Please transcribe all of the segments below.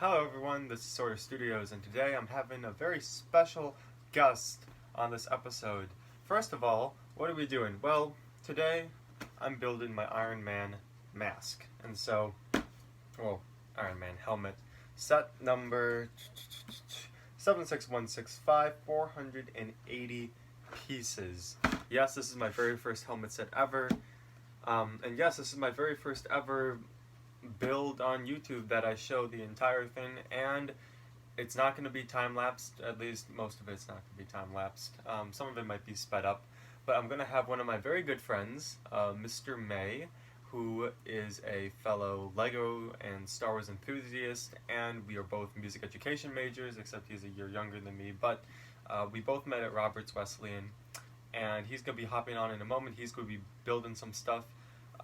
Hello everyone, this is Sawyer Studios, and today I'm having a very special guest on this episode. First of all, what are we doing? Well, today I'm building my Iron Man mask, Iron Man helmet. Set number 76165, 480 pieces. Yes, this is my very first helmet set ever, and yes, this is my very first ever build on YouTube that I show the entire thing, and it's not going to be time-lapsed. At least most of it's not going to be time-lapsed. Some of it might be sped up, but I'm going to have one of my very good friends, Mr. May, who is a fellow Lego and Star Wars enthusiast, and we are both music education majors, except he's a year younger than me, but we both met at Roberts Wesleyan, and he's going to be hopping on in a moment. He's going to be building some stuff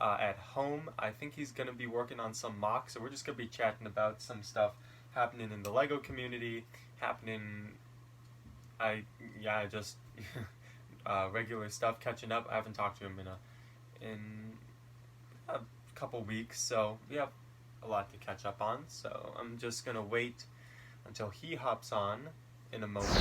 at home. I think he's going to be working on some mocks, so we're just going to be chatting about some stuff happening in the Lego community, just regular stuff, catching up. I haven't talked to him in a couple weeks, so we have a lot to catch up on, so I'm just going to wait until he hops on in a moment.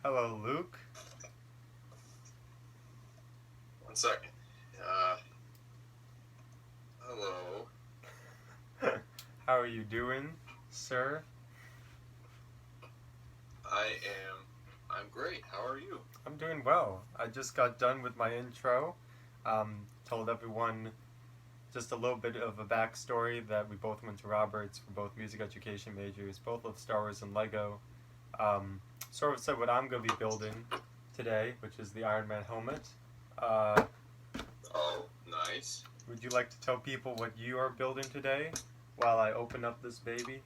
Hello, Luke. 1 second. Hello. How are you doing, sir? I'm great. How are you? I'm doing well. I just got done with my intro. Told everyone just a little bit of a backstory that we both went to Roberts, we're both music education majors, both love Star Wars and Lego. Sort of said what I'm going to be building today, which is the Iron Man helmet. Oh, nice. Would you like to tell people what you are building today while I open up this baby?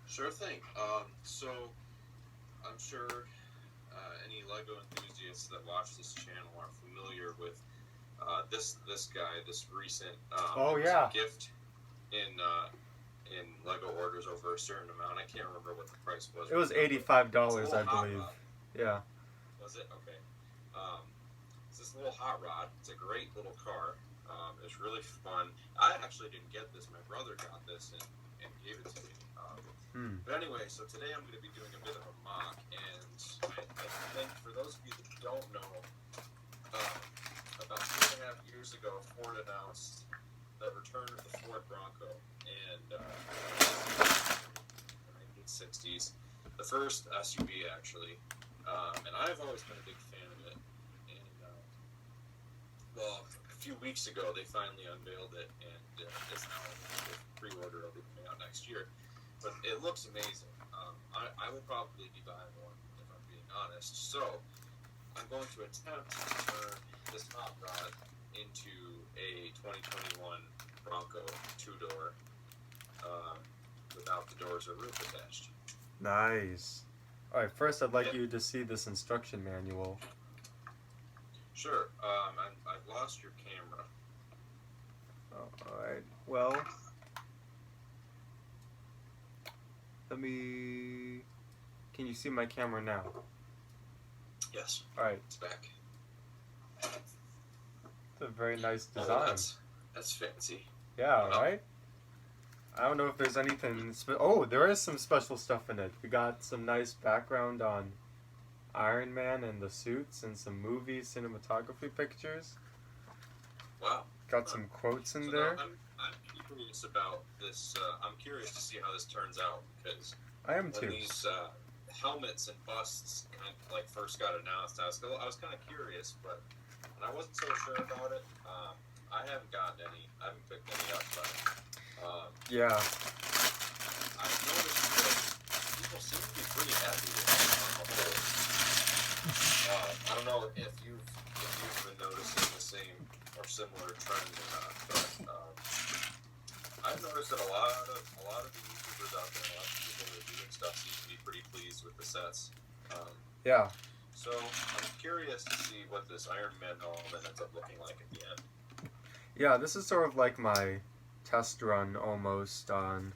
Sure thing. So, I'm sure any Lego enthusiasts that watch this channel are familiar with this guy, this recent gift in Lego orders over a certain amount. I can't remember what the price was. It was $85, I believe. Yeah. Was it? Okay. It's this little hot rod. It's a great little car. It's really fun. I actually didn't get this. My brother got this and gave it to me. But anyway, so today I'm going to be doing a bit of a mock, and I think for those of you that don't know, about 2.5 years ago, Ford announced the return of the Ford Bronco, and the 1960s, the first SUV actually, and I've always been a big fan of it, and a few weeks ago they finally unveiled it, and it's now pre-order. It'll be coming out next year, but it looks amazing. I will probably be buying one if I'm being honest, so I'm going to attempt to turn this hot rod into a 2021 Bronco two-door without the doors or roof attached. Nice. Alright, first I'd like you to see this instruction manual. Sure. I've lost your camera. Alright, well, can you see my camera now? Yes. Alright. It's back. It's a very nice design. Oh, that's fancy. Yeah, right? I don't know if there's anything... there is some special stuff in it. We got some nice background on Iron Man and the suits and some movie cinematography pictures. Wow. Got some quotes in there. Now, I'm curious about this. I'm curious to see how this turns out, because I am too. When these helmets and busts kind of like first got announced, I was kind of curious, but I wasn't so sure about it. I haven't gotten any. I haven't picked any up, but yeah. I've noticed that people seem to be pretty happy with it on the whole. I don't know if you've been noticing the same or similar trends or not, but I've noticed that a lot of the YouTubers out there, a lot of people that are doing stuff seem to be pretty pleased with the sets. Yeah. So I'm curious to see what this Iron Man helmet ends up looking like at the end. Yeah, this is sort of like my test run almost on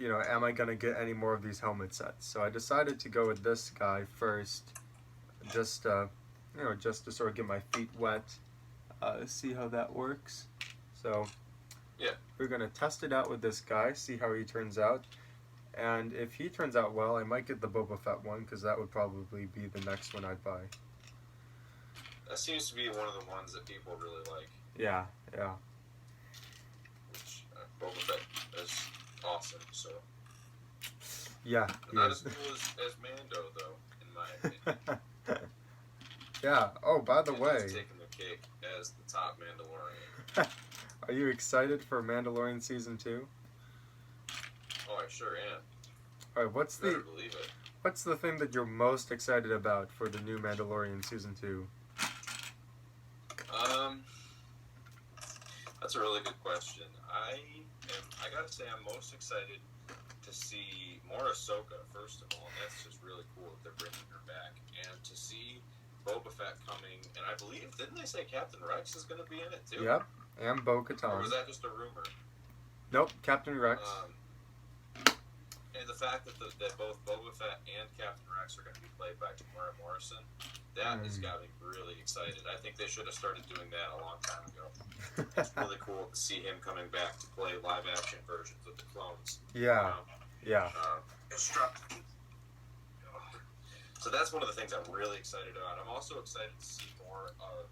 am I gonna get any more of these helmet sets? So I decided to go with this guy first, just just to sort of get my feet wet, see how that works. So Yeah. we're gonna test it out with this guy, see how he turns out, and if he turns out well, I might get the Boba Fett one because that would probably be the next one I'd buy. That seems to be one of the ones that people really like. Yeah. Which Boba Fett is awesome. So Yeah. not as cool as Mando, though, in my opinion. Yeah. Oh, by the way, He's taking the cake as the top Mandalorian. Are you excited for Mandalorian season 2? Oh, I sure am. All right. What's Better believe it. What's the thing that you're most excited about for the new Mandalorian season 2? That's a really good question. I gotta say, I'm most excited to see more Ahsoka, first of all, and that's just really cool that they're bringing her back. And to see Boba Fett coming, and I believe, didn't they say Captain Rex is going to be in it too? Yep, and Or Bo-Katan. was that just a rumor? Nope, Captain Rex. And the fact that that both Boba Fett and Captain Rex are going to be played by Tamara Morrison, that has got me really excited. I think they should have started doing that a long time ago. It's really cool to see him coming back to play live-action versions of the clones. Yeah. So that's one of the things I'm really excited about. I'm also excited to see more of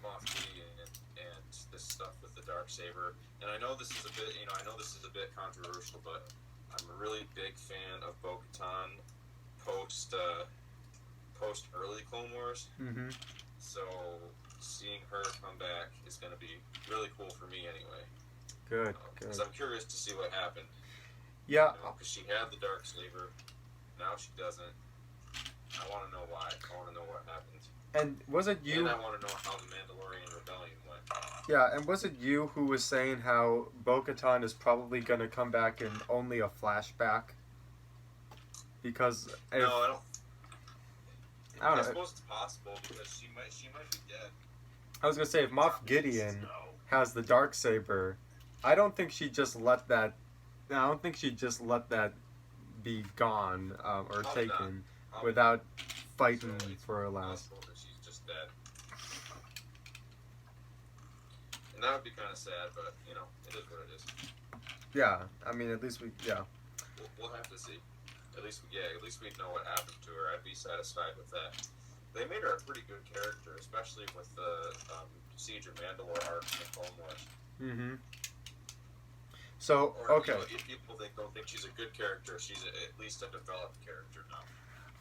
Moff Gideon and this stuff with the Darksaber. And I know this is a bit controversial, but I'm a really big fan of Bo-Katan post early Clone Wars. Mm-hmm. So seeing her come back is going to be really cool for me anyway. Good. Because I'm curious to see what happened. Yeah. Because she had the Darksaber, now she doesn't. I want to know why. I want to know what happened. And was it you? And I want to know how the Mandalorian Rebellion went. Yeah, and was it you who was saying how Bo-Katan is probably going to come back in only a flashback? Because if, No, I don't know. suppose it's possible because she might be dead. I was going to say, if Moff Gideon has the Darksaber, I don't think she'd just let that be gone or Probably taken not. without fighting So it's for her last. possible that she's just dead. And that would be kind of sad, but it is what it is. Yeah, I mean, at least We'll have to see. At least we know what happened to her. I'd be satisfied with that. They made her a pretty good character, especially with the Siege of Mandalore arc in the Clone Wars. Mm-hmm. So, Or, okay. If people don't think she's a good character, she's at least a developed character now.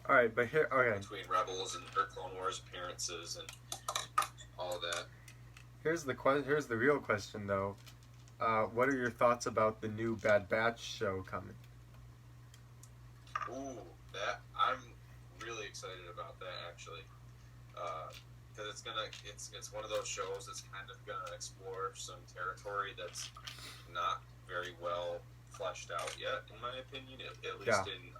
All right, but here, okay. Between Rebels and her Clone Wars appearances and all of that. Here's the real question, though. What are your thoughts about the new Bad Batch show coming? Ooh, that I'm really excited about that actually, because it's one of those shows that's kind of gonna explore some territory that's not very well fleshed out yet, in my opinion. At least in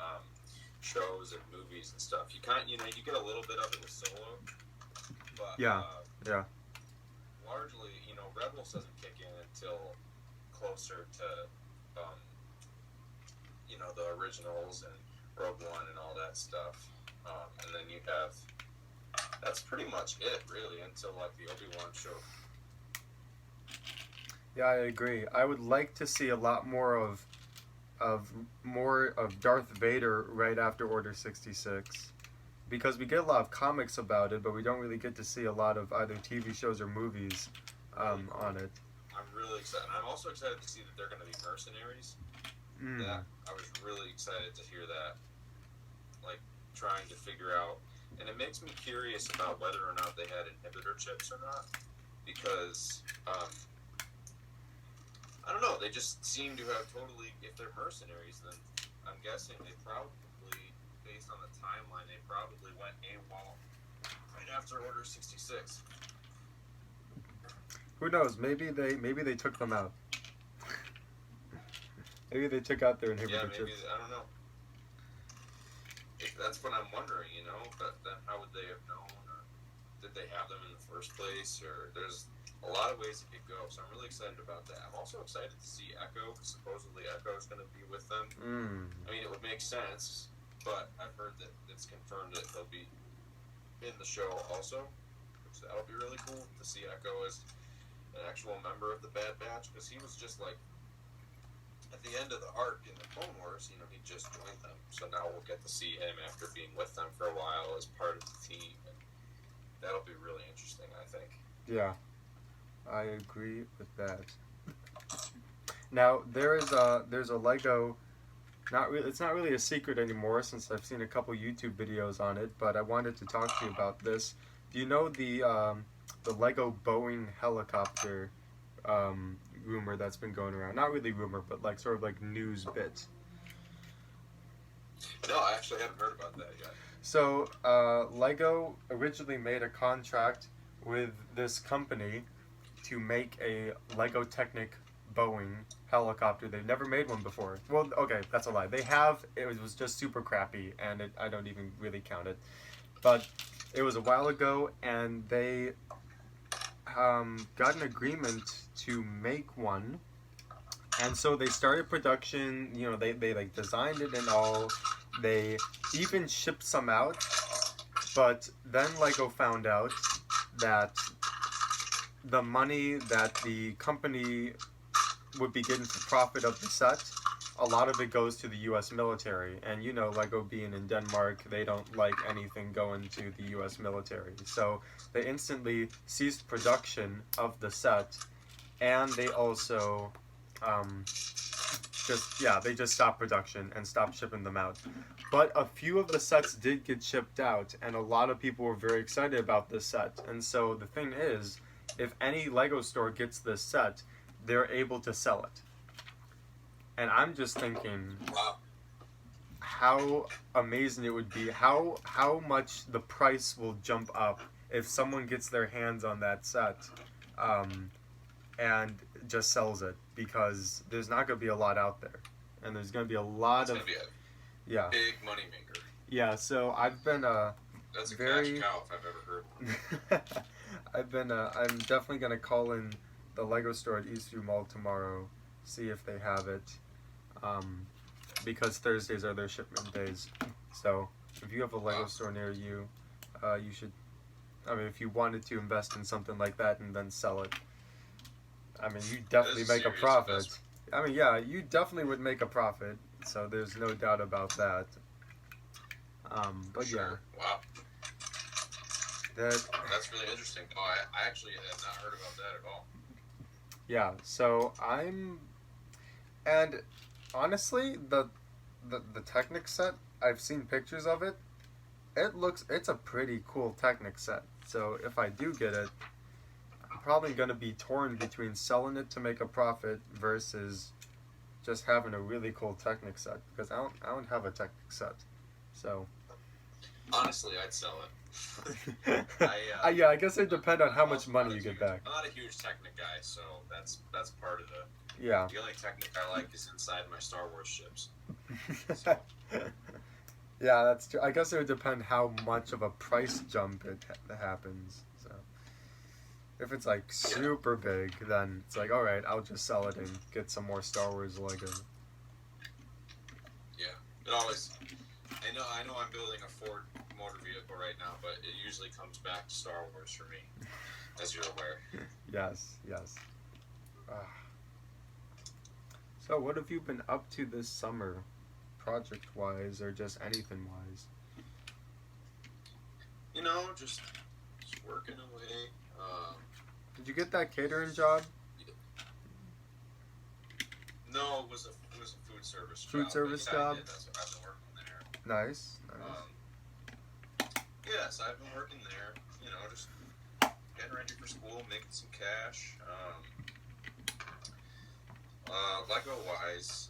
shows and movies and stuff. You get a little bit of it with Solo, but largely, Rebels doesn't kick in until closer to the originals and Rogue One and all that stuff, and then you have that's pretty much it really until like the Obi-Wan show. Yeah, I agree. I would like to see a lot more of Darth Vader right after Order 66, because we get a lot of comics about it, but we don't really get to see a lot of either TV shows or movies on it. I'm really excited. I'm also excited to see that they're going to be mercenaries. That I was really excited to hear that, like trying to figure out, and it makes me curious about whether or not they had inhibitor chips or not, because I don't know. They just seem to have totally. If they're mercenaries, then I'm guessing they probably, based on the timeline, they probably went AWOL right after Order 66. Who knows? Maybe they took them out. Maybe they took out their inhibitor chips. I don't know. That's what I'm wondering, But then how would they have known? Or did they have them in the first place? Or there's a lot of ways it could go. So I'm really excited about that. I'm also excited to see Echo. Supposedly Echo's going to be with them. I mean, it would make sense, but I've heard that it's confirmed that he'll be in the show also, which that'll be really cool to see Echo as an actual member of the Bad Batch, because he was just like at the end of the arc in the Clone Wars, he just joined them. So now we'll get to see him after being with them for a while as part of the team, and that'll be really interesting, I think. Yeah, I agree with that. Now there's a Lego. It's not really a secret anymore since I've seen a couple YouTube videos on it, but I wanted to talk to you about this. Do you know the Lego Boeing helicopter rumor that's been going around? Not really rumor, but like sort of like news bit. No, I actually haven't heard about that yet. So Lego originally made a contract with this company to make a Lego Technic Boeing helicopter. They've never made one before. Well, okay, that's a lie. They have. It was just super crappy, and I don't even really count it. But it was a while ago, and they got an agreement to make one, and so they started production. They like designed it and all. They even shipped some out, but then Lego found out that the money that the company would be getting for profit of the set, a lot of it goes to the U.S. military. And Lego being in Denmark, they don't like anything going to the U.S. military. So they instantly ceased production of the set, and they also they just stopped production and stopped shipping them out. But a few of the sets did get shipped out, and a lot of people were very excited about this set. And so the thing is, if any Lego store gets this set, they're able to sell it. And I'm just thinking, wow, how amazing it would be, how much the price will jump up if someone gets their hands on that set and just sells it, because there's not going to be a lot out there. And there's going to be a lot it's of... It's going to be a big moneymaker. Yeah, so I've been that's a cash cow if I've ever heard one. I'm definitely going to call in the Lego store at Eastview Mall tomorrow, see if they have it, because Thursdays are their shipment days. So if you have a Lego store near you, you should, if you wanted to invest in something like that and then sell it, you definitely make a profit. Investment. You definitely would make a profit, so there's no doubt about that. But sure. Wow. That's really interesting. Oh, I actually had not heard about that at all. Yeah, so and honestly, the Technic set, I've seen pictures of it. It's a pretty cool Technic set. So if I do get it, I'm probably going to be torn between selling it to make a profit versus just having a really cool Technic set, because I don't have a Technic set. So honestly, I'd sell it. I guess it depends on how much money you get back. I'm not a huge Technic guy, so that's part of the... Yeah. The only Technic I like is inside my Star Wars ships. So. Yeah, that's true. I guess it would depend how much of a price jump it happens. So if it's like super big, then it's like, all right, I'll just sell it and get some more Star Wars Lego. Yeah, it always... I know I'm building a Ford motor vehicle right now, but it usually comes back to Star Wars for me, as you're aware. Yes. So what have you been up to this summer, project-wise, or just anything-wise? Just working away. Did you get that catering job? No, it was a food service job. Food service job? That's what I've been working there. Nice. Yes, I've been working there. Just getting ready for school, making some cash. Lego-wise,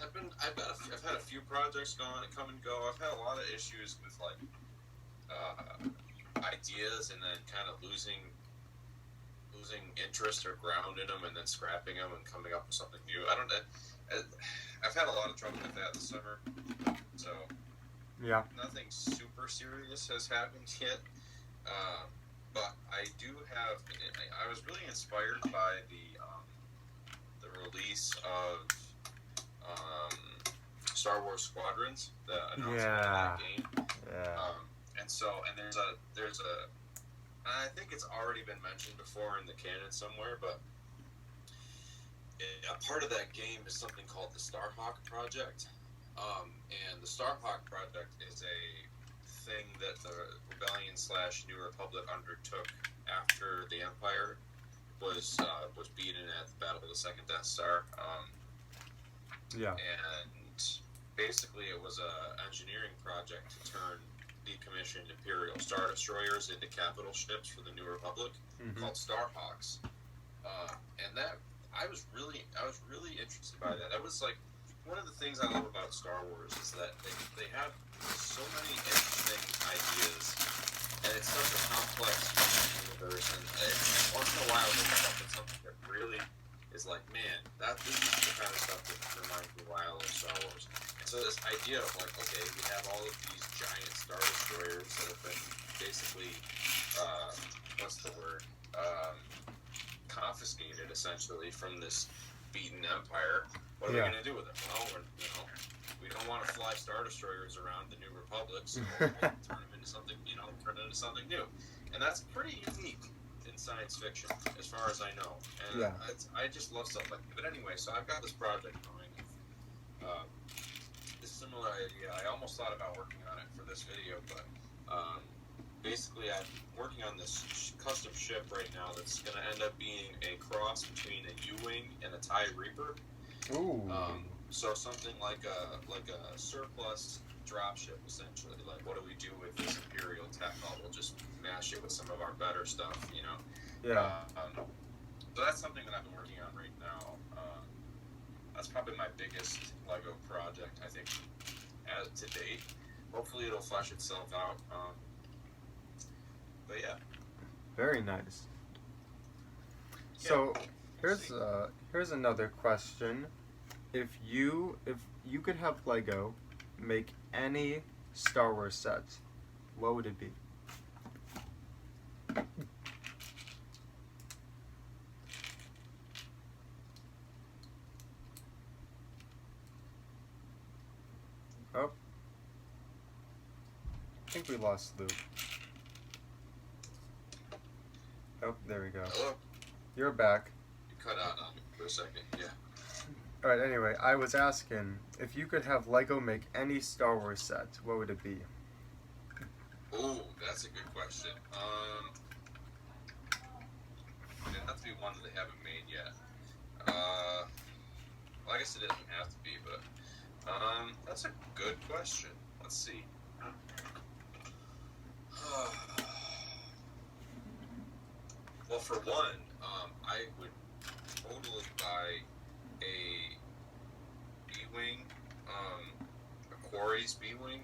I've had a few projects come and go. I've had a lot of issues with ideas and then kind of losing interest or ground in them and then scrapping them and coming up with something new. I've had a lot of trouble with that this summer. So yeah, nothing super serious has happened yet. But I do have. I was really inspired by the release of Star Wars Squadrons, the announcement of that game. Yeah. And there's a I think it's already been mentioned before in the canon somewhere, but a part of that game is something called the Starhawk Project. And the Starhawk Project is a thing that the Rebellion / New Republic undertook after the Empire was beaten at the Battle of the Second Death Star. And basically, it was a engineering project to turn decommissioned Imperial Star Destroyers into capital ships for the New Republic called Starhawks. And that I was really interested by that. That was like one of the things I love about Star Wars is that they have so many interesting ideas, and it's such a complex universe. And once in a while, they come up with something that really is like, man, this is the kind of stuff that reminds me a while of Star Wars. And so this idea of like, okay, we have all of these giant Star Destroyers that have been basically, confiscated essentially from this beaten empire. What are we going to do with them? Well, we don't want to fly Star Destroyers around the New Republic, so we'll turn them into something, new. And that's pretty unique in science fiction, as far as I know. And I just love stuff like that. But anyway, so I've got this project going. This similar idea. I almost thought about working on it for this video, but basically I'm working on this custom ship right now that's going to end up being a cross between a U-Wing and a TIE Reaper. Ooh. So something like a surplus dropship, essentially. Like, what do we do with this Imperial tech? We'll just mash it with some of our better stuff, Yeah. So that's something that I've been working on right now. That's probably my biggest Lego project, I think, to date. Hopefully it'll flesh itself out. But yeah. Very nice. So here's another question. If you could have Lego make any Star Wars set, what would it be? Oh. I think we lost Luke. Oh, there we go. Hello? You're back. You cut out on me for a second, yeah. Alright, anyway, I was asking, if you could have Lego make any Star Wars set, what would it be? Oh, that's a good question. It'd have to be one that they haven't made yet. Well, I guess it doesn't have to be, but that's a good question. Let's see. Well, for one, I would totally buy a B-Wing, a Quarry's B-Wing.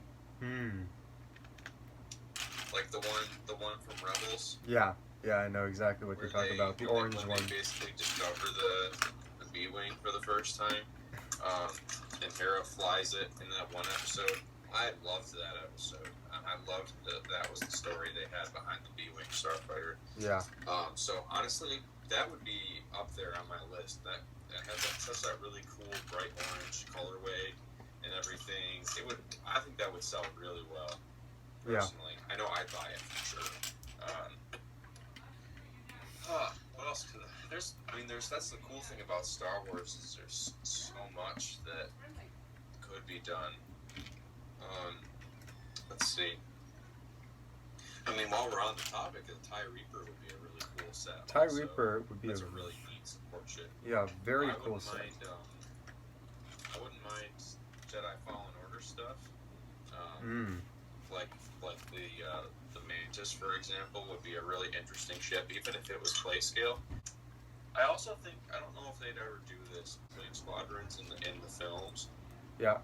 Like the one from Rebels. Yeah, I know exactly what you're talking about. The orange one. They basically discover the B-Wing for the first time, and Hera flies it in that one episode. I loved that episode. I loved that was the story they had behind the B-Wing starfighter. Yeah. So honestly, that would be up there on my list. That has such that really cool bright orange colorway and everything. I think that would sell really well. Personally, I know I'd buy it for sure. What else could that's the cool thing about Star Wars is there's so much that could be done. Let's see. While we're on the topic, the TIE Reaper would be a really cool set. TIE Reaper would be a really neat support ship. Yeah, very cool set. I wouldn't mind Jedi Fallen Order stuff. Like the Mantis, for example, would be a really interesting ship, even if it was play scale. I also think, I don't know if they'd ever do this between squadrons in the films. Yeah.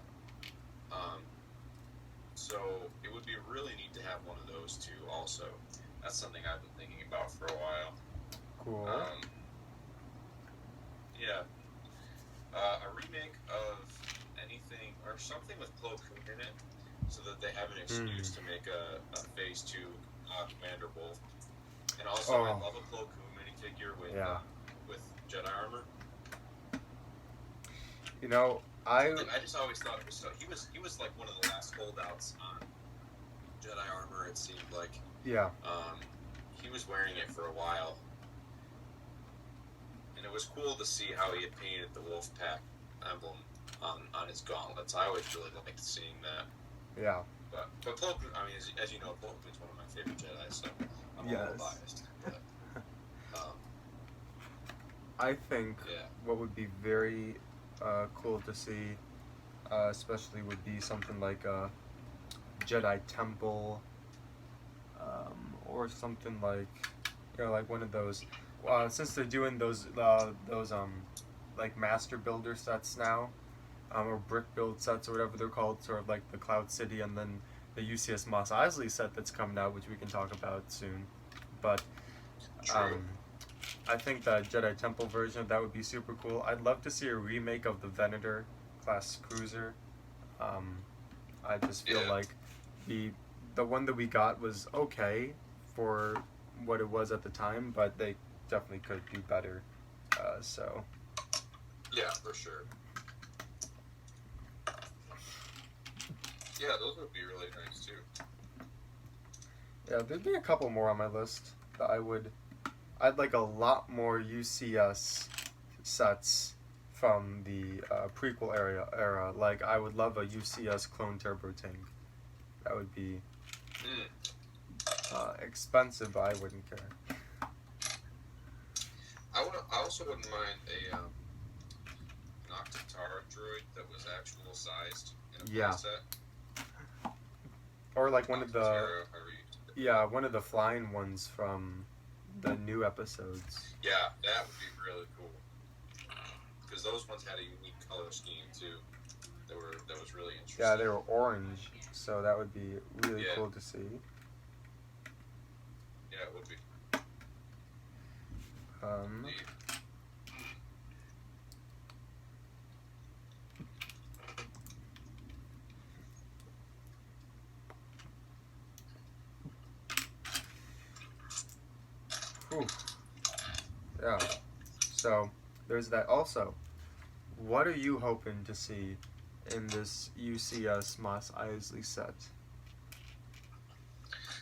So it would be really neat to have one of those too. Also, that's something I've been thinking about for a while. Cool. Yeah. A remake of anything or something with Plo Koon in it, so that they have an excuse to make a Phase 2 Commander Wolf. And also, I love a Plo Koon minifigure with Jedi armor. You know, I I just always thought it was so. He was like one of the last holdouts on Jedi armor. It seemed like. yeah. He was wearing it for a while, and it was cool to see how he had painted the wolf pack emblem on his gauntlets. I always really liked seeing that. Yeah. But Plo Koon, I mean, as you know, Plo Koon's one of my favorite Jedi, so I'm a little biased. But, I think yeah. what would be very cool to see, especially, would be something like a Jedi Temple, or something like, like one of those. Since they're doing those like master builder sets now, or brick build sets or whatever they're called, sort of like the Cloud City, and then the UCS Mos Eisley set that's coming out, which we can talk about soon. But True. I think the Jedi Temple version of that would be super cool. I'd love to see a remake of the Venator class cruiser. I just feel like the one that we got was okay for what it was at the time, but they definitely could do better. So Yeah, for sure. Yeah, those would be really nice too. yeah, there'd be a couple more on my list that I'd like a lot more UCS sets from the prequel era. Like, I would love a UCS clone turbo tank. That would be expensive, but I wouldn't care. I also wouldn't mind an Octatara droid that was actual sized in a playset. Or like one of the however one of the flying ones from the new episodes. Yeah, that would be really cool. Because those ones had a unique color scheme too. That was really interesting. Yeah, they were orange, so that would be really cool to see. Yeah, it would be. Yeah. So there's that. Also, what are you hoping to see in this UCS Mos Eisley set?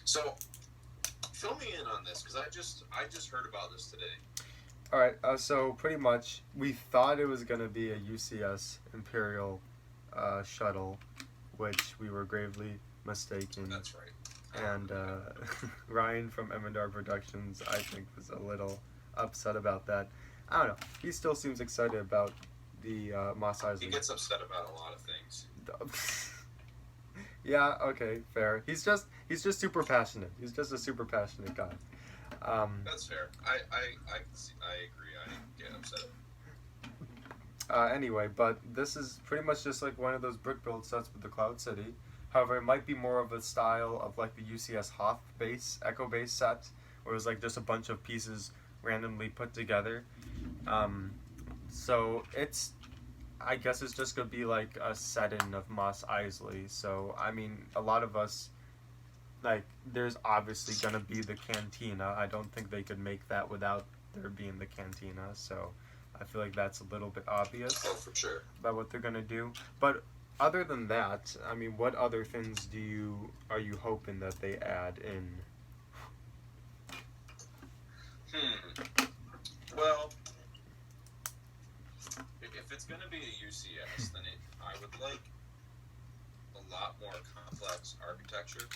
So, fill me in on this because I just heard about this today. All right. So pretty much, we thought it was gonna be a UCS Imperial shuttle, which we were gravely mistaken. That's right. And Ryan from Emendar Productions, I think, was a little upset about that. I don't know. He still seems excited about the Mos Eisley. He gets upset about a lot of things. Yeah. Okay. Fair. He's just super passionate. He's just a super passionate guy. That's fair. I agree. I get upset. Anyway, but this is pretty much just like one of those brick build sets with the Cloud City. However, it might be more of a style of like the UCS Hoth base, Echo base set, where it was like just a bunch of pieces randomly put together. So I guess it's just gonna be like a set-in of Mos Eisley. So I mean, a lot of us, like, there's obviously gonna be the cantina. I don't think they could make that without there being the cantina. So I feel like that's a little bit obvious. Oh, for sure. About what they're gonna do, but. Other than that, I mean, what other things are you hoping that they add in? Well, if it's going to be a UCS, then I would like a lot more complex architecture,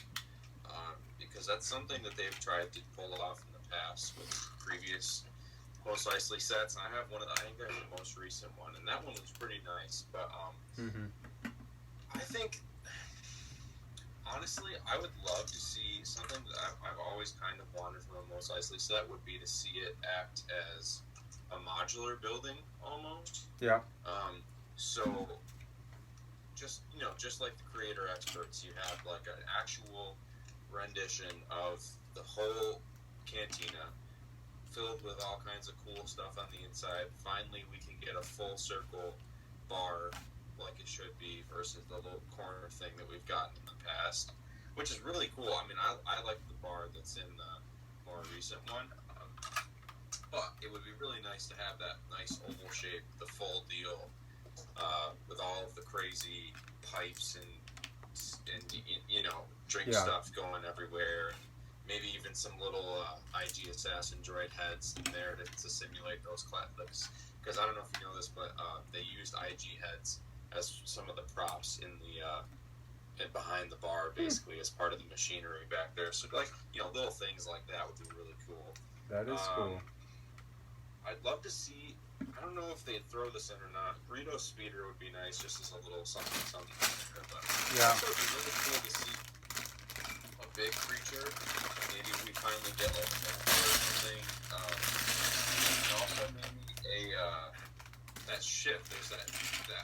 because that's something that they've tried to pull off in the past with previous Mos Eisley sets. And I have I think I have the most recent one, and that one was pretty nice. But I think, honestly, I would love to see something that I've always kind of wanted from a Mos Eisley set would be to see it act as a modular building almost. Yeah. So, just like the creator experts, you have like an actual rendition of the whole cantina filled with all kinds of cool stuff on the inside. Finally, we can get a full circle bar like it should be versus the little corner thing that we've gotten in the past, which is really cool. I mean, I like the bar that's in the more recent one, but it would be really nice to have that nice oval shape, the full deal, with all of the crazy pipes and you know, drink Yeah. stuff going everywhere. Maybe even some little IG assassin droid heads in there to simulate those classics. Because I don't know if you know this, but they used IG heads as some of the props in the behind the bar, basically as part of the machinery back there. So like, you know, little things like that would be really cool. That is cool. I'd love to see. I don't know if they'd throw this in or not. Burrito Speeder would be nice, just as a little something there. But Yeah. it would be really cool to see a big creature. Maybe we finally get like a Mandalorian or something. And also maybe that ship. There's that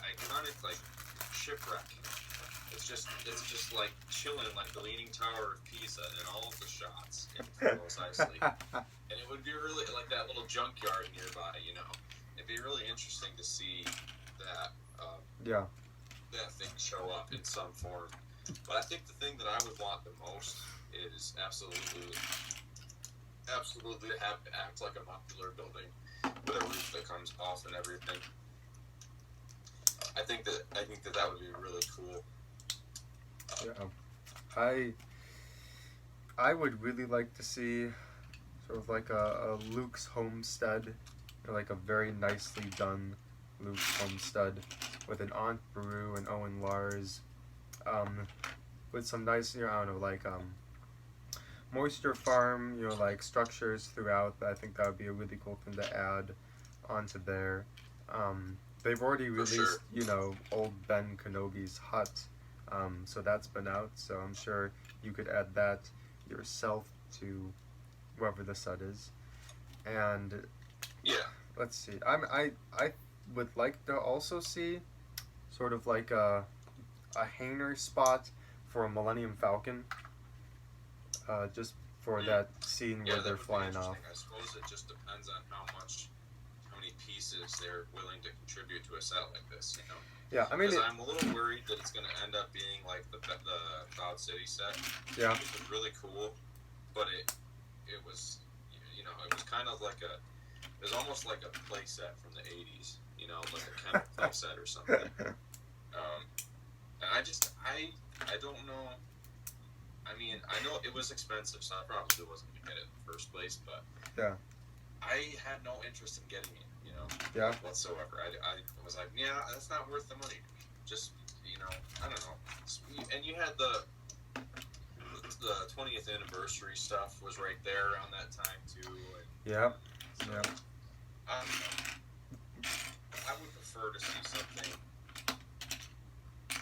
iconic like shipwreck. It's just like chilling like the Leaning Tower of Pisa in all of the shots in Mos Eisley. And it would be really like that little junkyard nearby, you know. It'd be really interesting to see that that thing show up in some form. But I think the thing that I would want the most is absolutely to have it act like a modular building with a roof that comes off and everything. I think that would be really cool. Yeah. I would really like to see sort of like a Luke's homestead, or like a very nicely done Luke's homestead with an Aunt Beru and Owen Lars, with some nice, you know, I don't know, like moisture farm, you know, like structures throughout. I think that would be a really cool thing to add onto there. They've already released, you know, old Ben Kenobi's hut, so that's been out. So I'm sure you could add that yourself to whoever the set is. And yeah, let's see. I would like to also see sort of like a hangar spot for a Millennium Falcon. Just for that scene where they're flying off. I suppose it just depends on how many pieces they're willing to contribute to a set like this, you know. Yeah, I mean, I'm a little worried that it's going to end up being like the Cloud City set. Yeah. Which was really cool, but it was, you know, it was kind of like it was almost like a play set from the 80s, you know, like a kind of play set or something. And I don't know. I mean, I know it was expensive, so I probably wasn't going to get it in the first place, but yeah, I had no interest in getting it, you know, whatsoever. I was like, yeah, that's not worth the money. Just, you know, I don't know. And you had the 20th anniversary stuff was right there around that time too. And yeah. I don't know. I would prefer to see something,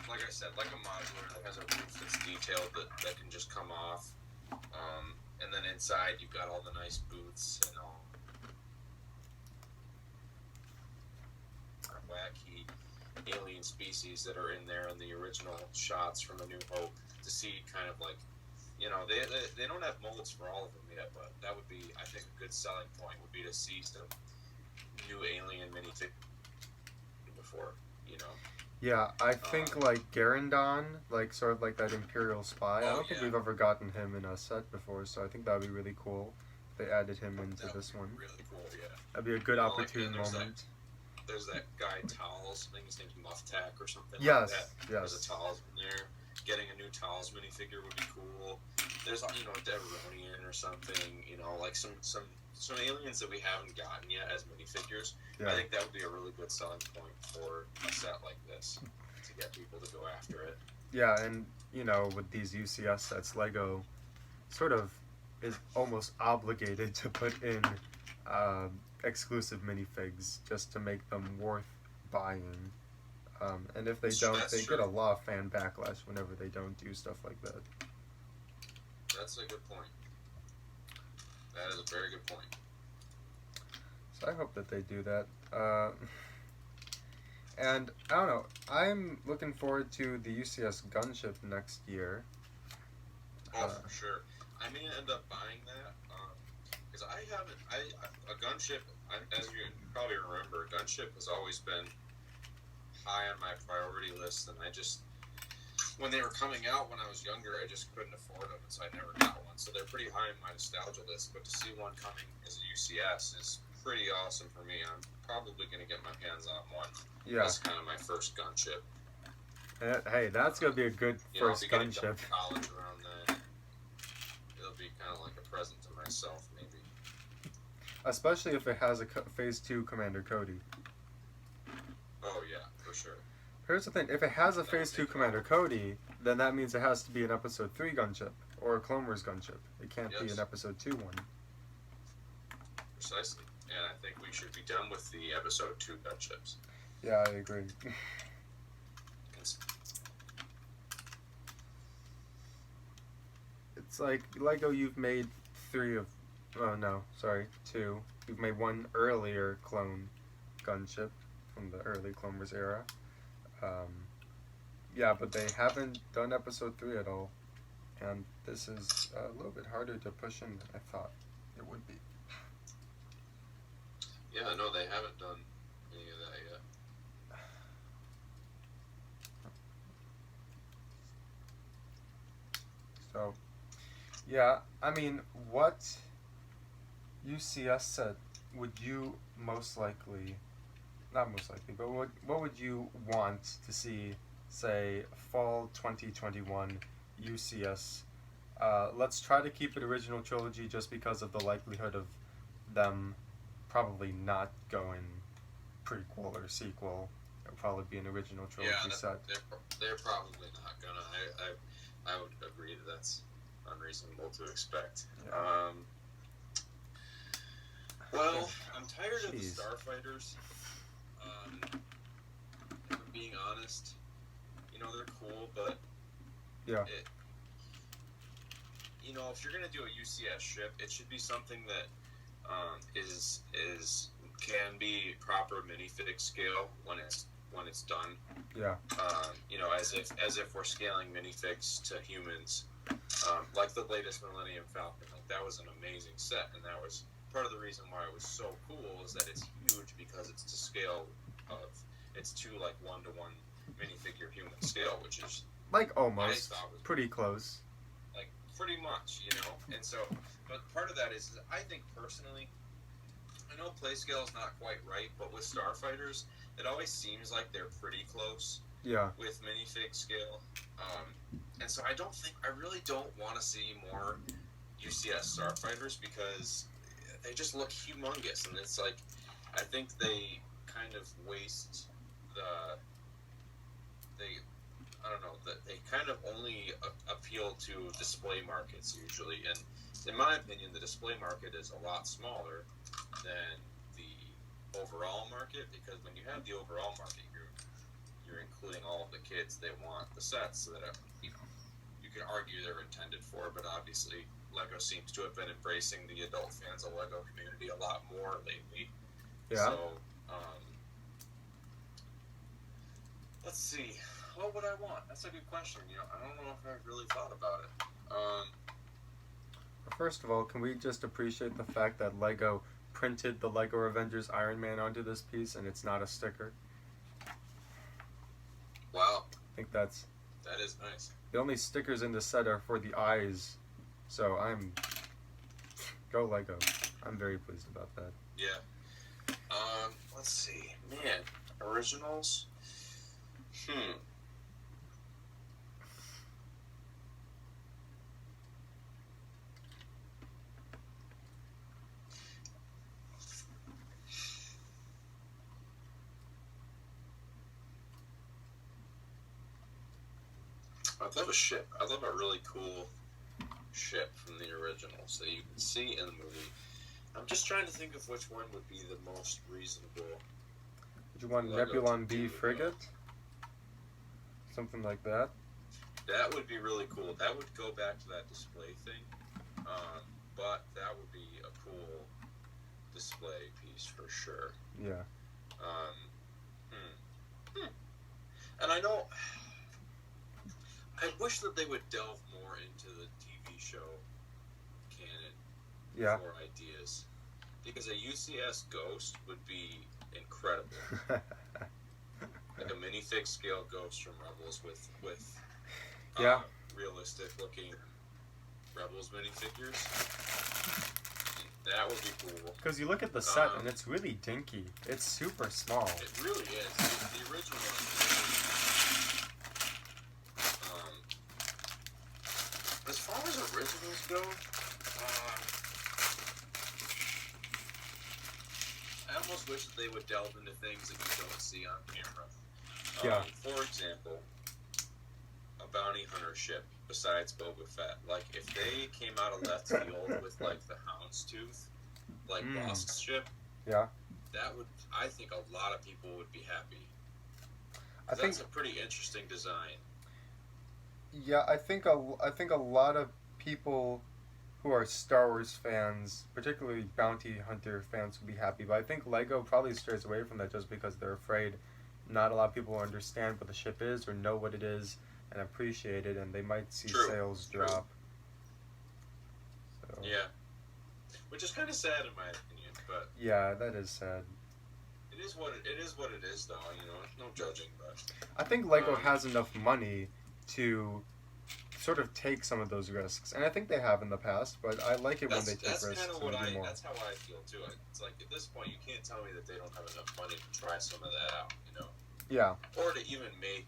like I said, like a modular that has a roof that's detailed that can just come off. And then inside you've got all the nice booths and all wacky alien species that are in there in the original shots from A New Hope, to see kind of like, you know, they don't have molds for all of them yet, but that would be, I think, a good selling point would be to see some new alien minifigures before, you know. Yeah, I think like Garandon, like sort of like that Imperial spy. I don't think we've ever gotten him in a set before, so I think that would be really cool if they added him into this one. Really cool, yeah. That'd be a good opportune moment. There's that guy Towels, I think his name's Mufftack or something yes, like that. Yes. There's a Towels in there. Getting a new Towels minifigure would be cool. There's, you know, a Deveronian or something, you know, like some aliens that we haven't gotten yet as minifigures. Yeah. I think that would be a really good selling point for a set like this, to get people to go after it. Yeah, and, you know, with these UCS sets, LEGO sort of is almost obligated to put in exclusive minifigs just to make them worth buying. And if they don't, they get a lot of fan backlash whenever they don't do stuff like that. That's a good point. That is a very good point. So I hope that they do that. And I don't know, I'm looking forward to the UCS gunship next year. Oh, for sure. I may end up buying that, because a gunship, as you probably remember, a gunship has always been high on my priority list, and when they were coming out when I was younger, I just couldn't afford them, and so I never got one. So they're pretty high on my nostalgia list, but to see one coming as a UCS is pretty awesome for me. I'm probably going to get my hands on one. Yeah. That's kind of my first gunship. Hey, that's gonna be a good first I'll be getting gunship. done college around then. It'll be kind of like a present to myself, maybe. Especially if it has a Phase 2 Commander Cody. Oh yeah, for sure. Here's the thing: if it has a Phase 2 Commander Cody, then that means it has to be an Episode 3 gunship or a Clone Wars gunship. It can't be an Episode 2 one. Precisely, and I think we should be done with the Episode 2 gunships. Yeah, I agree. It's like Lego. You've made 2. You've made one earlier clone gunship from the early Clone Wars era. Yeah, but they haven't done Episode 3 at all, and this is a little bit harder to push in than I thought it would be. Yeah, no, they haven't done any of that yet. So, yeah, I mean, what UCS said would you most likely, not most likely, but what would you want to see, say, fall 2021 UCS? Let's try to keep it original trilogy just because of the likelihood of them probably not going prequel or sequel. It'll probably be an original trilogy set. They're probably not gonna. I would agree that that's unreasonable to expect. Yeah. Well, I'm tired of the Starfighters. If I'm being honest, they're cool, but yeah. If you're gonna do a UCS ship, it should be something that can be proper minifig scale when it's done. Yeah. As if we're scaling minifigs to humans, like the latest Millennium Falcon. Like that was an amazing set, and that was part of the reason why it was so cool is that it's huge because it's to scale of it's to like 1-to-1 minifigure human scale, which is like almost pretty close. Like pretty much, And so, but part of that is I think personally, I know play scale is not quite right, but with Starfighters, it always seems like they're pretty close. Yeah. With minifig scale, and so I really don't want to see more UCS Starfighters because they just look humongous, and it's like I think they kind of waste they kind of only appeal to display markets usually, and in my opinion, the display market is a lot smaller than the overall market, because when you have the overall market, you're including all of the kids they want the sets that you can argue they're intended for, but obviously Lego seems to have been embracing the adult fans of Lego community a lot more lately. Yeah. So, let's see. What would I want? That's a good question. I don't know if I've really thought about it. First of all, can we just appreciate the fact that Lego printed the Lego Avengers Iron Man onto this piece and it's not a sticker? Wow. I think that is nice. The only stickers in the set are for the eyes, so go Lego. I'm very pleased about that. Yeah. Let's see. Man, originals? I'd love a ship. I'd love a really cool ship from the originals that you can see in the movie. I'm just trying to think of which one would be the most reasonable. Would you want Nebulon B frigate? Something like that? That would be really cool. That would go back to that display thing. But that would be a cool display piece for sure. Yeah. And I know... I wish that they would delve more into the TV show canon for ideas. Because a UCS Ghost would be incredible. Like a minifig scale Ghost from Rebels with realistic looking Rebels minifigures. That would be cool. Because you look at the set and it's really dinky. It's super small. It really is. The Lego, I almost wish that they would delve into things that you don't see on camera. Yeah. For example, a bounty hunter ship besides Boba Fett. Like, if they came out of left field with, like, the Houndstooth, like, Bost's ship, Yeah. that would, I think a lot of people would be happy. I think that's a pretty interesting design. Yeah, I think a lot of people who are Star Wars fans, particularly bounty hunter fans, would be happy. But I think Lego probably strays away from that just because they're afraid not a lot of people understand what the ship is or know what it is and appreciate it, and they might see sales drop. So. Yeah, which is kind of sad in my opinion, but yeah, that is sad. It is what it is, though. You know, no judging, but I think Lego has enough money to sort of take some of those risks, and I think they have in the past. But I like it when they take risks. That's more. That's how I feel too. It's like at this point, you can't tell me that they don't have enough money to try some of that out. You know. Yeah. Or to even make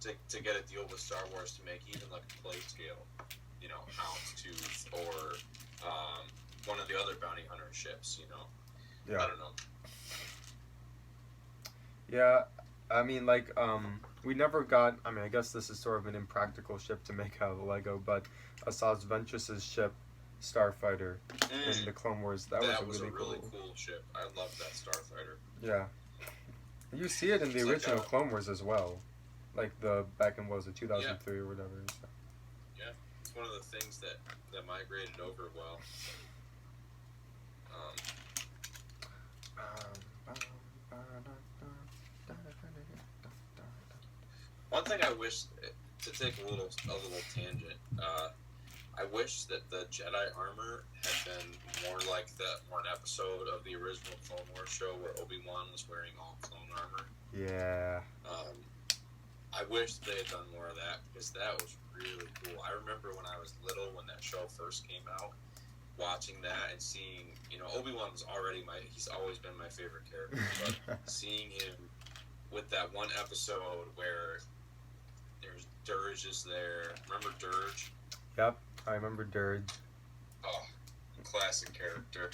to get a deal with Star Wars to make even like a play scale, you know, Houndstooth or one of the other bounty hunter ships. You know. Yeah. I don't know. Yeah, I mean, like, we never got, I mean, I guess this is sort of an impractical ship to make out of Lego, but Asajj Ventress's ship, Starfighter, in the Clone Wars, that was a really cool ship. I love that Starfighter. Yeah. You see it in the original Clone Wars as well. Like, back in, what was it, 2003 or whatever. So. Yeah, it's one of the things that migrated over well. One thing I wish, to take a little tangent, I wish that the Jedi armor had been more like an episode of the original Clone Wars show where Obi-Wan was wearing all clone armor. Yeah. I wish they had done more of that because that was really cool. I remember when I was little, when that show first came out, watching that and seeing, you know, Obi-Wan was he's always been my favorite character, but seeing him with that one episode where there's Dirge is there. Remember Dirge? Yep, I remember Dirge. Oh, classic character.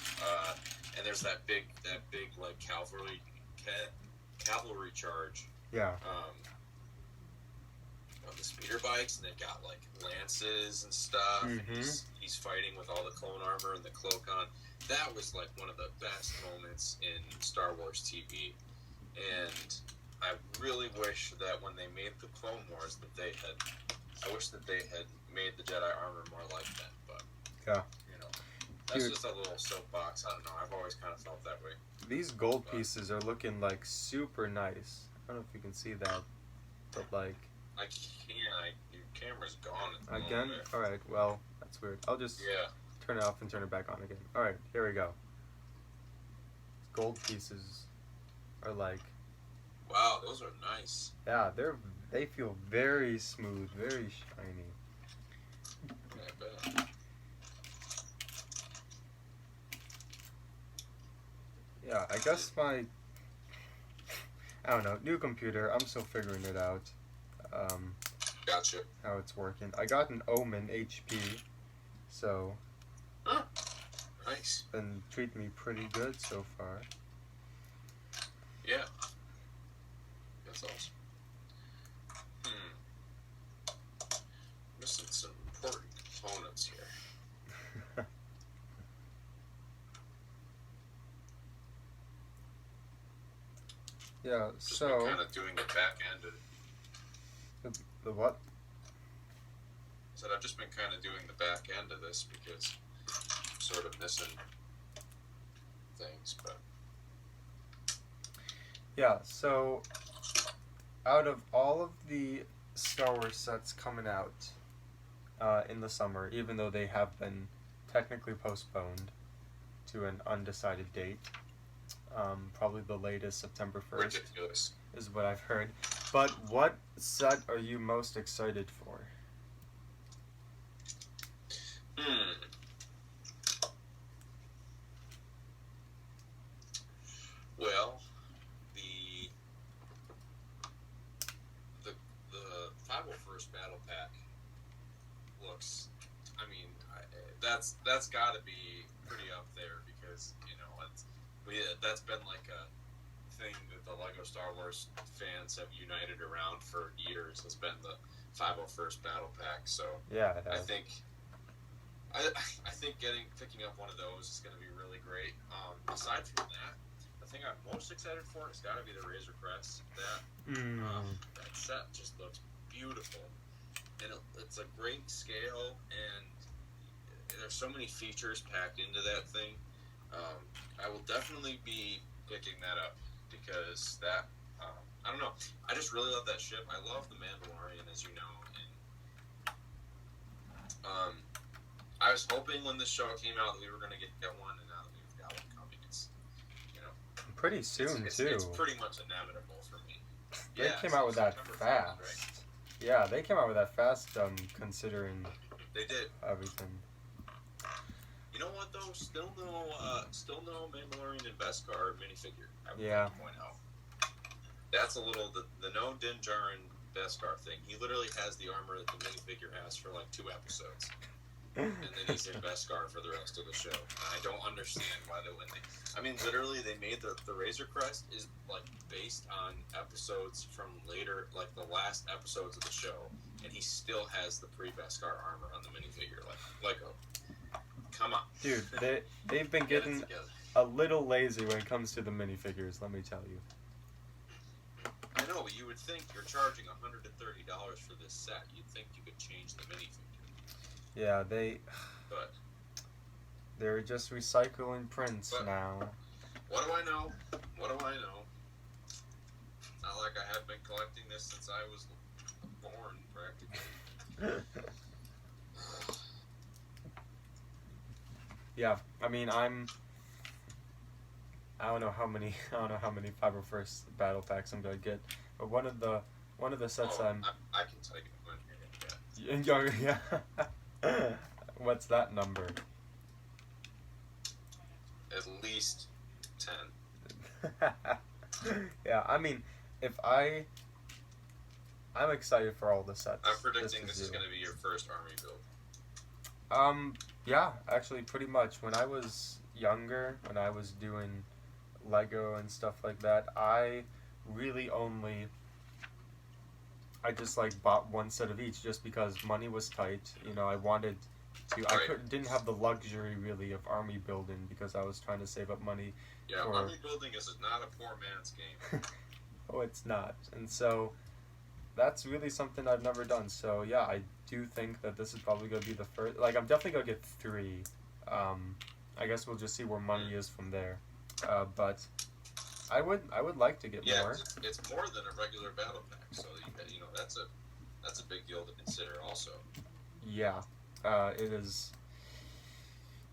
And there's that big like cavalry charge. Yeah. Of the speeder bikes, and they've got like lances and stuff. Mm-hmm. And he's fighting with all the clone armor and the cloak on. That was like one of the best moments in Star Wars TV, and I really wish that when they made the Clone Wars I wish that they had made the Jedi armor more like that, but yeah, you know, that's just a little soapbox. I don't know. I've always kind of felt that way. These gold pieces are looking like super nice. I don't know if you can see that, but like. I can't. Your camera's gone. Again? Alright, well, that's weird. I'll just turn it off and turn it back on again. Alright, here we go. Gold pieces are like. Wow, those are nice. Yeah, they feel very smooth, very shiny. I bet. Yeah, I guess I don't know, new computer, I'm still figuring it out. Gotcha. How it's working. I got an Omen HP, so. Huh. Nice. Been treating me pretty good so far. Yeah. That's awesome. Missing some important components here. Yeah, Just so. been kind of doing the back-ended. The what? So I've just been kind of doing the back end of this because I'm sort of missing things, but yeah. So out of all of the Star Wars sets coming out in the summer, even though they have been technically postponed to an undecided date, probably the latest September 1st. ridiculous. Is what I've heard. But what set are you most excited for? Well, the 501st Battle Pack looks. I mean, that's got to be pretty up there because that's been like a thing that the Lego Star Wars fans have united around for years. Has been the 501st Battle Pack. So Yeah, it I has. think picking up one of those is going to be really great. Aside from that, the thing I'm most excited for has got to be the Razor Crest. That set just looks beautiful, and it's a great scale, and there's so many features packed into that thing. I will definitely be picking that up because that I don't know. I just really love that ship. I love the Mandalorian, as you know, and I was hoping when this show came out that we were going to get one, and now that we've got one coming, it's pretty soon too. It's pretty much inevitable for me. They came out with that fast. Right? Yeah, they came out with that fast. Considering They did everything. You know what though? Still no Mandalorian and Beskar minifigure. I would Yeah. like to point out. That's a little the no Din Djarin Beskar thing. He literally has the armor that the minifigure has for like 2 episodes. And then he's in Beskar for the rest of the show. And I don't understand why literally they made the Razor Crest is like based on episodes from later, like the last episodes of the show, and he still has the pre-Beskar armor on the minifigure. Like come on, dude. They've been getting a little lazy when it comes to the minifigures. Let me tell you. I know, but you would think you're charging $130 for this set. You'd think you could change the minifigure. Yeah, But they're just recycling prints now. What do I know? Not like I have been collecting this since I was born, practically. Yeah, I mean, I don't know how many 501st battle packs I'm gonna get, but one of the sets I can tell you when you're gonna get. Yeah. What's that number? At least 10. Yeah, I mean, I'm excited for all the sets. I'm predicting this is going to be your first army build. Yeah, actually, pretty much. When I was younger, when I was doing Lego and stuff like that, I just bought one set of each just because money was tight. I wanted to. Right. Didn't have the luxury really of army building because I was trying to save up money. Yeah, army building is not a poor man's game. Oh, it's not, and so that's really something I've never done. So yeah, I do think that this is probably gonna be the first. Like, I'm definitely gonna get 3. I guess we'll just see where money is from there. But I would like to get more. It's more than a regular battle pack, so that's a big deal to consider also. Yeah, it is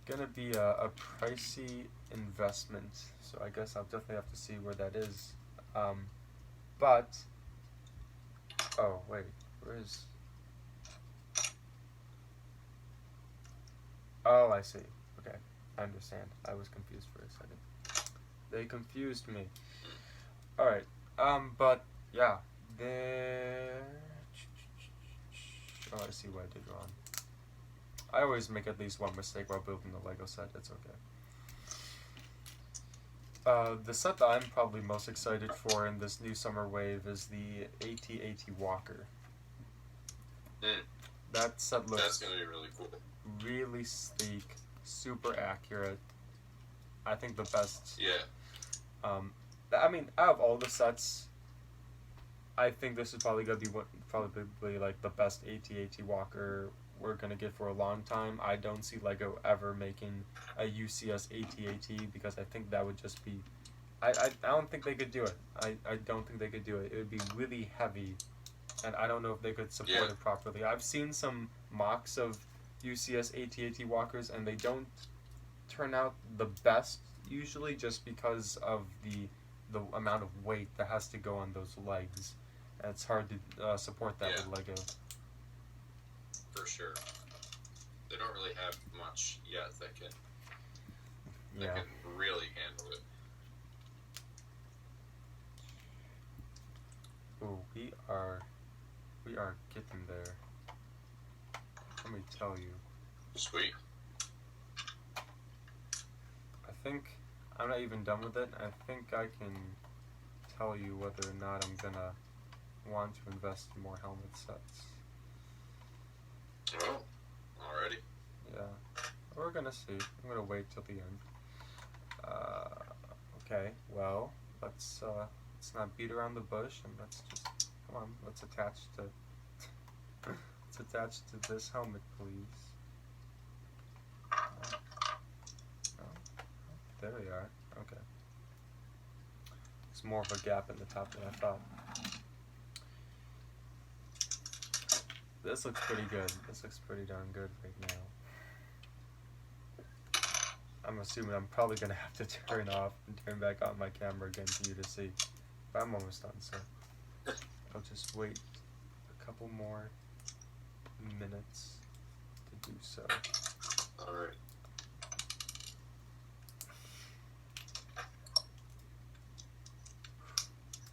gonna be a pricey investment, so I guess I'll definitely have to see where that is. But oh wait, where is? Oh, I see. Okay, I understand. I was confused for a second. They confused me. All right. But yeah, oh, I see what I did wrong. I always make at least one mistake while building the Lego set. It's okay. The set that I'm probably most excited for in this new summer wave is the AT-AT Walker. That set looks... That's going to be really cool. Really sleek, super accurate. I think the best... Yeah. I mean, out of all the sets, I think this is probably going to be probably like the best AT-AT Walker we're going to get for a long time. I don't see Lego ever making a UCS AT-AT because I think that would just be... I don't think they could do it. I don't think they could do it. It would be really heavy, and I don't know if they could support it properly. I've seen some mocks of UCS AT-AT Walkers, and they don't turn out the best, usually just because of the amount of weight that has to go on those legs. And it's hard to support that with Lego. For sure. They don't really have much yet that can really handle it. Oh, we are getting there. Let me tell you. Sweet. think I'm not even done with it. I think I can tell you whether or not I'm gonna want to invest in more helmet sets. Oh, already. Yeah, we're gonna see. I'm gonna wait till the end. Okay, well, let's not beat around the bush and let's just come on. Let's attach to let's attach to this helmet, please. Oh, there we are. Okay. There's more of a gap in the top than I thought. This looks pretty good. This looks pretty darn good right now. I'm assuming I'm probably going to have to turn off and turn back on my camera again for you to see. But I'm almost done, so I'll just wait a couple more minutes to do so. Alright.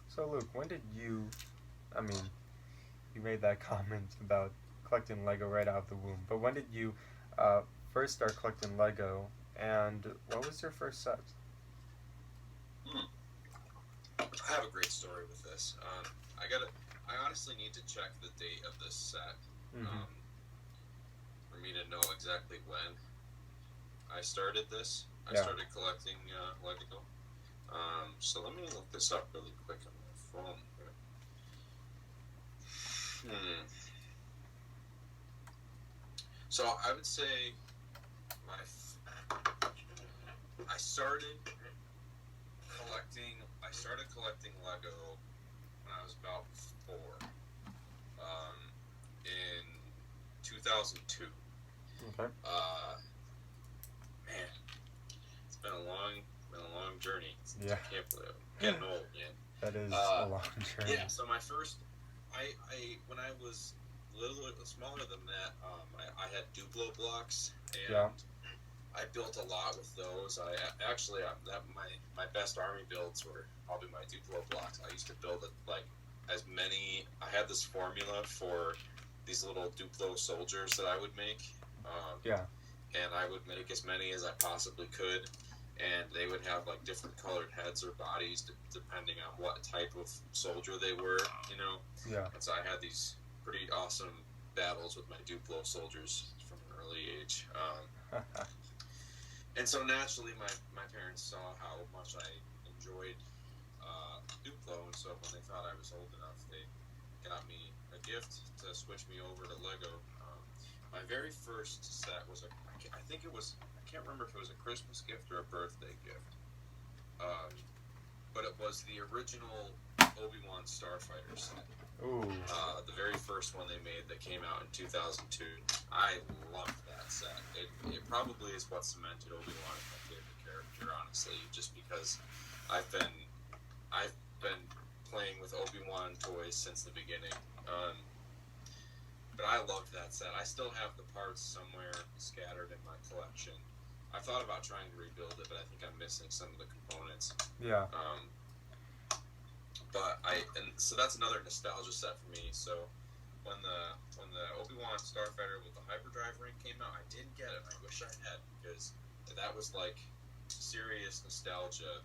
So Luke, when did you made that comment about collecting Lego right out of the womb, but when did you first start collecting Lego, and what was your first set? I have a great story with this. I honestly need to check the date of this set for me to know exactly when I started this. I started collecting Lego. So let me look this up really quick on my phone. So I would say I started collecting Lego when I was about 4, in 2002. Okay. Man, it's been a long journey. Yeah. I can't believe it. I'm getting old, man. That is a long journey. Yeah. So my first, when I was a little smaller than that, I had Duplo blocks, and I built a lot with those. My best army builds were probably my Duplo blocks. I used to build as many. I had this formula for these little Duplo soldiers that I would make. And I would make as many as I possibly could, and they would have different colored heads or bodies depending on what type of soldier they were, And so I had these pretty awesome battles with my Duplo soldiers from an early age. And so naturally, my parents saw how much I enjoyed Duplo, and so when they thought I was old enough, they got me a gift to switch me over to Lego. My very first set was I can't remember if it was a Christmas gift or a birthday gift, but it was the original Obi-Wan Starfighter set. Ooh. The very first one they made that came out in 2002. I loved that set. It probably is what cemented Obi-Wan as my favorite character, honestly, just because I've been playing with Obi-Wan toys since the beginning. But I loved that set. I still have the parts somewhere scattered in my collection. I thought about trying to rebuild it, but I think I'm missing some of the components. Yeah. So that's another nostalgia set for me. So when the Obi-Wan Starfighter with the hyperdrive ring came out, I didn't get it. I wish I had, because that was serious nostalgia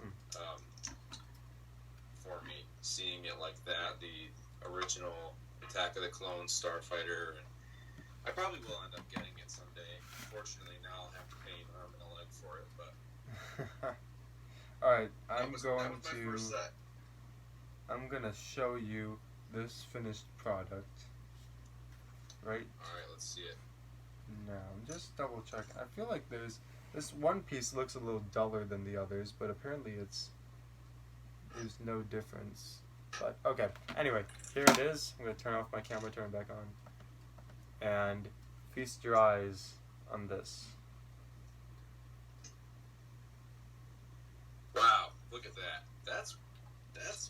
for me, seeing it like that, the original Attack of the Clones Starfighter. And I probably will end up getting it someday. Unfortunately, now I'll have to pay an arm and a leg for it. But Alright, that was my first set. I'm gonna show you this finished product. Right? Alright, let's see it. Now, just double check. I feel like this one piece looks a little duller than the others, but apparently there's no difference. But, okay. Anyway, here it is. I'm gonna turn off my camera, turn it back on. And feast your eyes on this. Wow, look at that. That's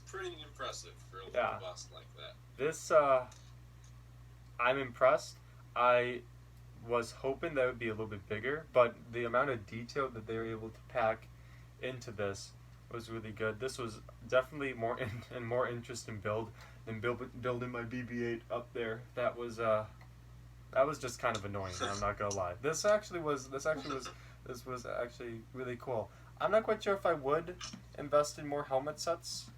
pretty impressive for a little bust like that. This, I'm impressed. I was hoping that it would be a little bit bigger, but the amount of detail that they were able to pack into this was really good. This was definitely more interesting build than building my BB-8 up there. That was just kind of annoying. I'm not gonna lie. This was actually really cool. I'm not quite sure if I would invest in more helmet sets.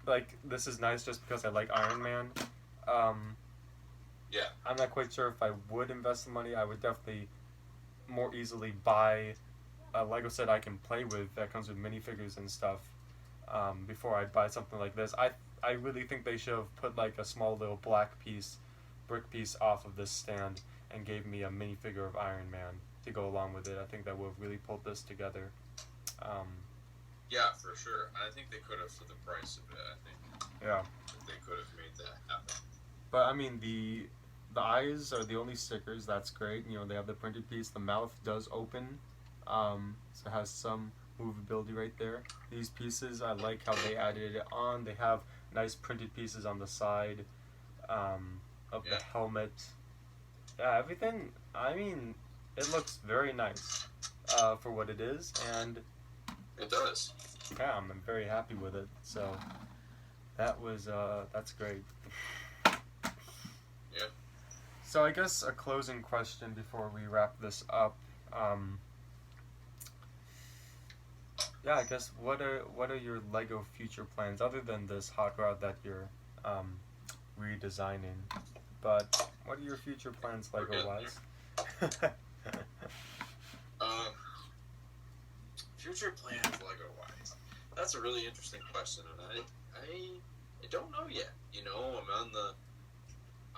Like, this is nice just because I like Iron Man. Yeah. I'm not quite sure if I would invest the money. I would definitely more easily buy a Lego set I can play with that comes with minifigures and stuff before I'd buy something like this. I really think they should have put like a small little brick piece off of this stand and gave me a minifigure of Iron Man to go along with it. I think that would have really pulled this together. Yeah, for sure. I think they could have for the price of it. I think. Yeah. They could have made that happen. But I mean, the eyes are the only stickers. That's great. You know, they have the printed piece. The mouth does open, so it has some movability right there. These pieces, I like how they added it on. They have nice printed pieces on the side of the helmet. Yeah, everything. I mean, it looks very nice for what it is, and it does. Yeah, I'm very happy with it. So that's great. Yeah. So I guess a closing question before we wrap this up. Yeah, I guess what are your Lego future plans other than this hot rod that you're redesigning? But what are your future plans Lego wise? Future plans Lego wise. That's a really interesting question, and I don't know yet. You know, I'm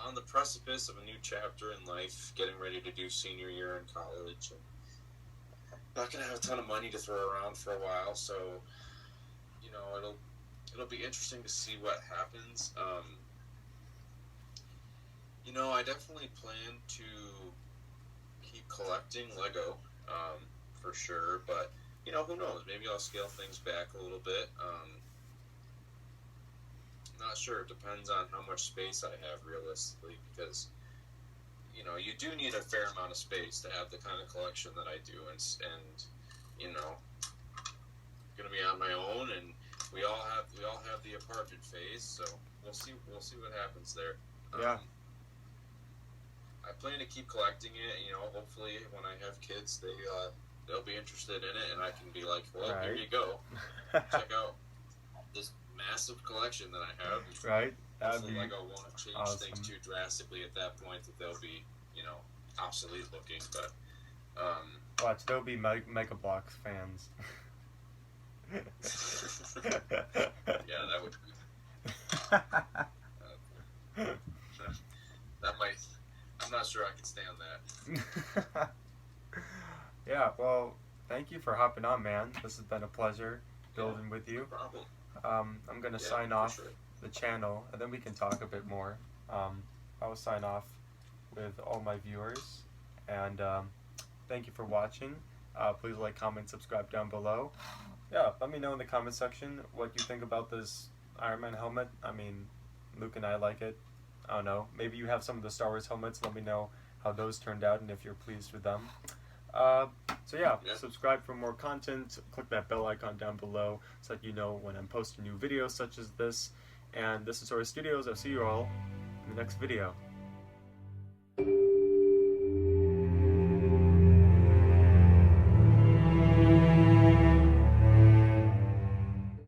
on the precipice of a new chapter in life, getting ready to do senior year in college, and not gonna have a ton of money to throw around for a while, so you know, it'll be interesting to see what happens. You know, I definitely plan to keep collecting Lego, for sure, but you know, who knows? Maybe I'll scale things back a little bit. Not sure. It depends on how much space I have realistically, because you know, you do need a fair amount of space to have the kind of collection that I do, and you know, gonna be on my own, and we all have the apartment phase, so we'll see what happens there. Yeah. I plan to keep collecting it. You know, hopefully when I have kids, they'll be interested in it, and I can be like, well, right. Here you go, check out this massive collection that I have. Right. Hopefully Lego won't change awesome. things too drastically at that point that they'll be, you know, obsolete looking. But watch, there'll be Mega Bloks fans. Yeah, that would be. That might. I'm not sure I can stand that. Yeah, well, thank you for hopping on, man. This has been a pleasure building with you. No problem. I'm gonna sign off sure. the channel, and then we can talk a bit more. I will sign off with all my viewers, and thank you for watching. Please like, comment, subscribe down below. Yeah, let me know in the comment section what you think about this Iron Man helmet. I mean, Luke and I like it. I don't know. Maybe you have some of the Star Wars helmets. Let me know how those turned out and if you're pleased with them. So yeah, subscribe for more content. Click that bell icon down below so that you know when I'm posting new videos such as this. And this is Sora Studios. I'll see you all in the next video.